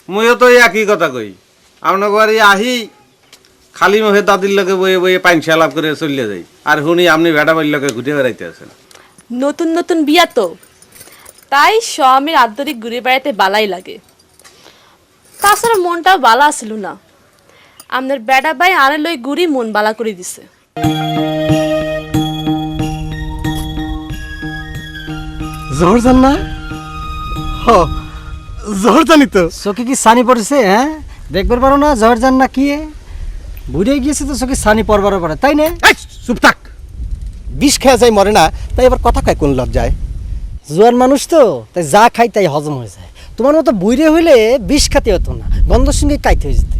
মুইও তো একই কথা কই। আপনার বাড়ি আহি খালি মুখে দাদির লোকে বয়ে বয়ে পাইনসা লাভ করে চলে যাই, আর শুনি আপনি ভেটা বাড়ির লোকে ঘুরে বেড়াইতে আছেন। নতুন নতুন বিয়া তো, তাই স্বামীর আন্তরিক ঘুরে বেড়াইতে বালাই লাগে। তাছাড়া মনটাও বালা আসিল না, আমাদের বেটা ভাই আনে লই ঘুরি মন বালা করে দিছে। জহর জান না? হ, জহর জানি তো। চোখে কি সানি পড়েছে? হ্যাঁ, দেখবার পারো না জহর জান না কি? বুড়ে গিয়েছে তো চোখে সানি পড়বারও পারে, তাই না? চুপ থাক। বিষ খেয়ে যায় মরে না, তাই এবার কথা কয় কোন লজ্জায়? জোয়ান মানুষ তো, তাই যা খাই তাই হজম হয়ে যায়। তোমার মতো বুড়ে হইলে বিষ খাতে হতো না, গন্ধর সঙ্গে কাইতে হয়ে যেতে।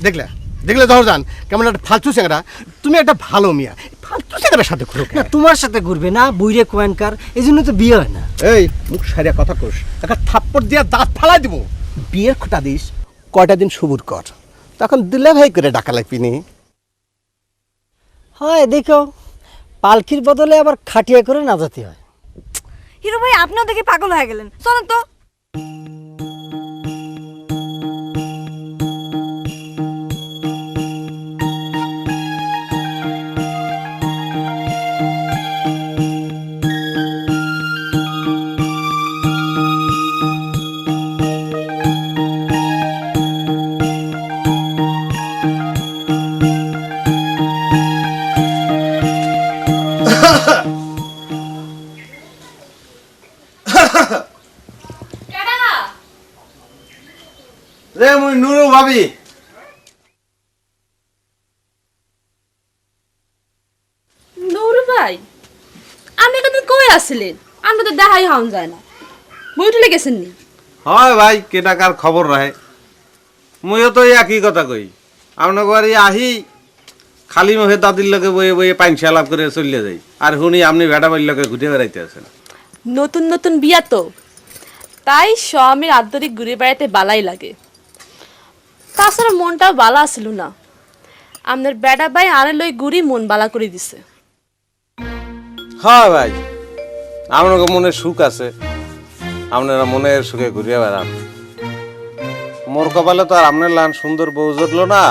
দেখলে দেখলে জহর জান কেমন একটা ফালতু চ্যাংরা। তুমি একটা ভালো মিয়া, ফালতু চ্যাংরার সাথে ঘুরো না, তোমার সাথে ঘুরবে না, বুড়ে কোয়ানকার, এই জন্য তো বিয়ে হয় না। এই মুখ সারিয়া কথা কোস, একটা থাপ্পড় দিয়া দাঁত ফালাই দিব। বিয়ের খোটা দিস, কয়টা দিন সবুর কর, তখন দিলে ভাই করে ডাকা লাগবি নি। হয় দেখো, পালকির বদলে আবার খাটিয়া করে না যেতে হয়। হিরো ভাই আপনিও দেখে পাগল হয়ে গেলেন, চলেন তো। রে মুই নুরু ভাবি। নৌরু ভাই, আমি এখানে কই আসছিলেন? আমরা তো দেখাই হন যায় না, বই উঠলে গেছেন নি? হয় ভাই, কেটাকার খবর রাহে। মুইও তো একই কথা কই। আপনার বাড়ি আহি খালি মুখে দাদির লোকে বয়ে বয়ে পাইনসা লাভ করে চলে যাই, আর শুনি আপনি ভেটা বাড়ির লোকে ঘুরে বেড়াইতে আছেন। নতুন নতুন বিয়া তো, তাই স্বামীর আন্তরিক ঘুরে বেড়াইতে বালাই লাগে। তাছাড়া মনটাও বালা আসিল না, আমাদের বেটা ভাই আনে লই ঘুরি মন বালা করে দিছে। হ্যাঁ ভাই, আপনার মনে সুখ আছে, আপনারা মনের সুখে ঘুরিয়ে বেড়ান। মোর কপালে তো আর আপনার লান সুন্দর বউ জুটলো না,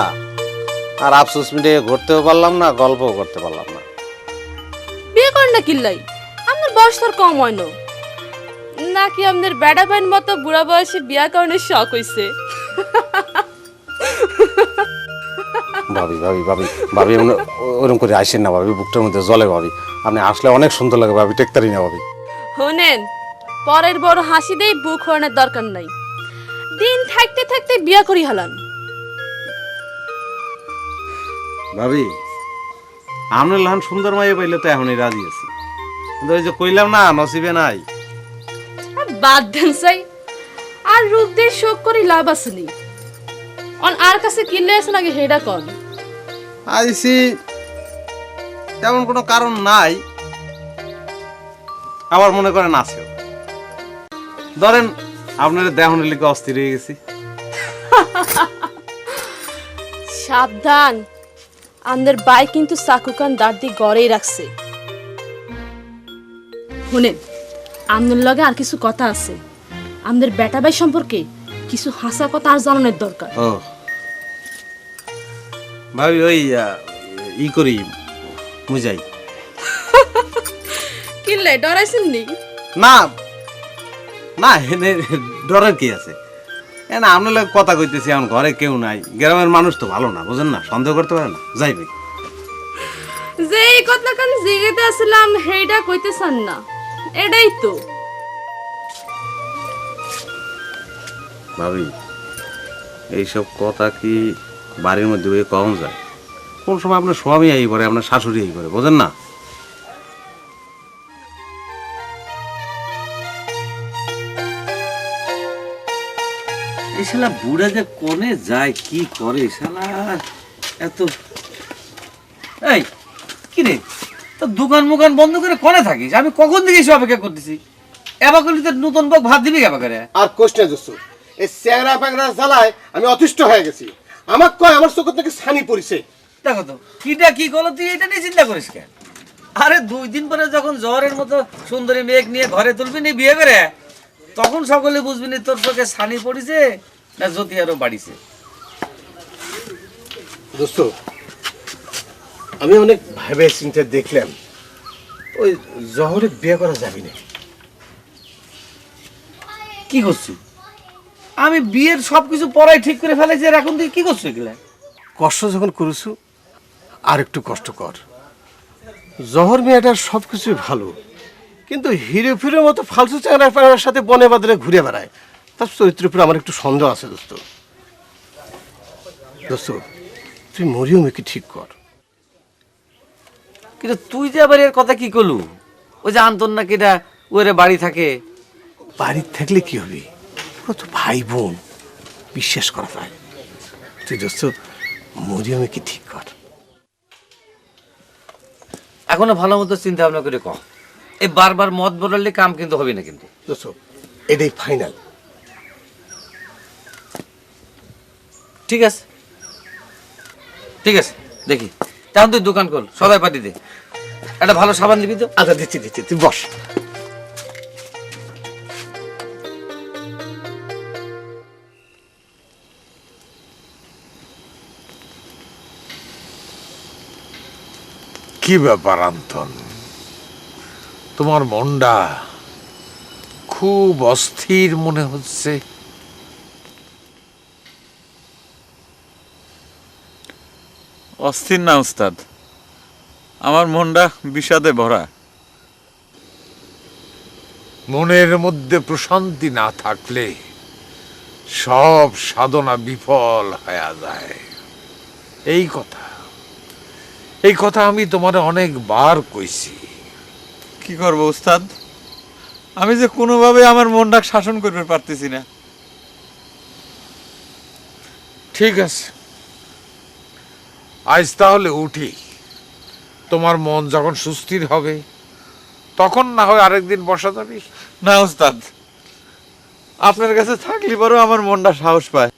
আর আফসোস মিটিয়ে ঘুরতেও পারলাম না, গল্পও করতে পারলাম না। বিয়ে করেন না কিল্লাই? আপনার বয়স তোর কম হয় না নাকি? আপনার বেটা ভাইয়ের মতো বুড়া বয়সে বিয়া করানোর শখ হইছে? ভাবি ভাবি ভাবি ভাবি, ওরকম করে আসেন না ভাবি, বুকটার মধ্যে জলে ভাবি। আপনি আসলে অনেক সুন্দর লাগে ভাবি, টেকতারি না ভাবি। শোনেন, পরের বড় হাসি দেই বুক হরানোর দরকার নাই, দিন থাকতে থাকতে বিয়া করি হালান। ভাবি, আপনার লান সুন্দর মাইয়ে পাইলে তো এখনই রাজি আছি, কিন্তু ওই যে কইলাম না, নসিবে নাই। বাদ দেন চাই, আর রূপ দিয়ে শোক করি লাভ আসেনি। অন আর কাছে কিনলে আছে নাকি হেডা কন? আইসি তেমন কোনো কারণ নাই, আবার মনে করেন আছে। ধরেন আপনার দেহনের লিখে অস্থির হয়ে গেছি। সাবধান, আমাদের বাই কিন্তু চাকুকান দাঁত দিয়ে গড়েই রাখছে। শুনেন, আমাদের লগে আর কিছু কথা আছে, আমাদের বেটা ভাই সম্পর্কে কিছু হাসা কথা আর জানানোর দরকার। ও ভাবি, ওই ই করি বুঝাই। কিনলে ডরাইছেন নি? না না, এনে ডরের কি আছে? না, আপনার লোক কথা কইতেছি, এখন ঘরে কেউ নাই, গ্রামের মানুষ তো ভালো না, বুঝেন না, সন্দেহ করতে পারে না, যাইবে। যে এই কথা কান জিগেতে আসলাম হেইডা কইতে চান না, এটাই তো। ভাবি, এইসব কথা কি বাড়ির মধ্যে কম যায়? কোন সময় আপনার স্বামী এই করে, আপনার শাশুড়ি এই করে, বোঝেন না? এই শালা বুড়া যে কোনে যায়, কি করে শালা এত। এই কি রে, তো দোকান মুকান বন্ধ করে কোনে থাকিস? আমি কখন থেকে এসে অপেক্ষা করতেছি। এবার করলি তো নতুন বউ ভাত দিবি এবার করে। আর কোষ্টা দোস্ত, এই চ্যাংরা প্যাংরা জ্বালায় আমি অতিষ্ঠ হয়ে গেছি। আমার কয় আমার চোখ থেকে ছানি পড়িছে। দেখো তো কিটা কি করলো, তুই এটা নিয়ে চিন্তা করিস কেন? আরে 2 দিন পরে যখন জ্বরের মতো সুন্দরী মেঘ নিয়ে ঘরে তুলবি নি বিয়ে করে, তখন সকলে বুঝবি নি তোর চোখে ছানি পড়িছে না জ্যোতি আরো বাড়িছে? দোস্ত, আমি অনেক ভেবে চিন্তে দেখলাম ওই জহরে বিয়ে করা যাবে না। কি করছো? আমি বিয়ের সবকিছু পড়াই ঠিক করে ফেলেছি, আর এখন তুই কি করছো এগুলা? কষ্ট যখন করেছু আর একটু কষ্ট কর। জহর মেয়েটার সব কিছুই ভালো, কিন্তু হিরো ফিরোর মতো ফালতু চ্যাংড়ার সাথে বনে বাদলে ঘুরে বেড়ায়। তার চরিত্রের উপরে আমার একটু সন্দেহ আছে দোস্ত। দোস্ত, তুই মরিয়মকে ঠিক কর। কিন্তু তুই যে আবার এর কথা কি করলু? ওই যে আন্তন না কেটা ওরে বাড়ি থাকে। বাড়ির থাকলে কি হবে, ওরা তো ভাই বোন, বিশ্বাস করা যায়। তুই দোস্ত মরিয়মকে ঠিক কর। এখনো ভালো মতো চিন্তা ভাবনা করে কম। এই বারবার মত বদলালে কাম কিন্তু হবে না কিন্তু। দোস্ত এটাই ফাইনাল। ঠিক আছে, ঠিক আছে, দেখি তখন তুই দোকান কর, সদাই পাটি দে, একটা ভালো সাবান দিবি তো। আচ্ছা দিচ্ছি দিচ্ছি, তুই বস। কি ব্যাপার আন্তন, তোমার মনটা খুব অস্থির মনে হচ্ছে। অস্থির না উস্তাদ, আমার মনটা বিষাদে ভরা। মনের মধ্যে প্রশান্তি না থাকলে সব সাধনা বিফল হয়ে যায়। এই কথা আমি তোমারে অনেকবার কইছি। কি করব উস্তাদ, আমি যে কোনোভাবে আমার মনটা শাসন করতে পারতেছি না। ঠিক আছে, আজ তাহলে উঠি। তোমার মন যখন সুস্থির হবে তখন না হয় আরেকদিন বসা যাবে। না উস্তাদ, আপনার কাছে থাকলে পরেও আমার মনটা সাহস পায়।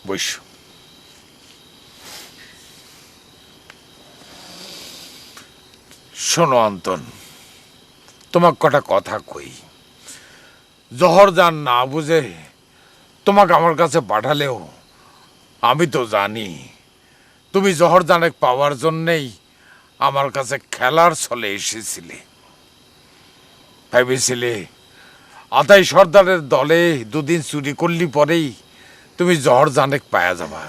বৈশ। শোনো অন্তন, তোমাকে কটা কথা কই। জহর জান না বুঝে তোমাকে আমার কাছে পাঠালেও আমি তো জানি তুমি জহর জানেক পাওয়ার জন্যেই আমার কাছে খেলার ছলে এসেছিলে। ভেবেছিলে আতাই সর্দারের দলে দুদিন চুরি করলি পরেই তুমি জহর জানেক পায়া যাবা।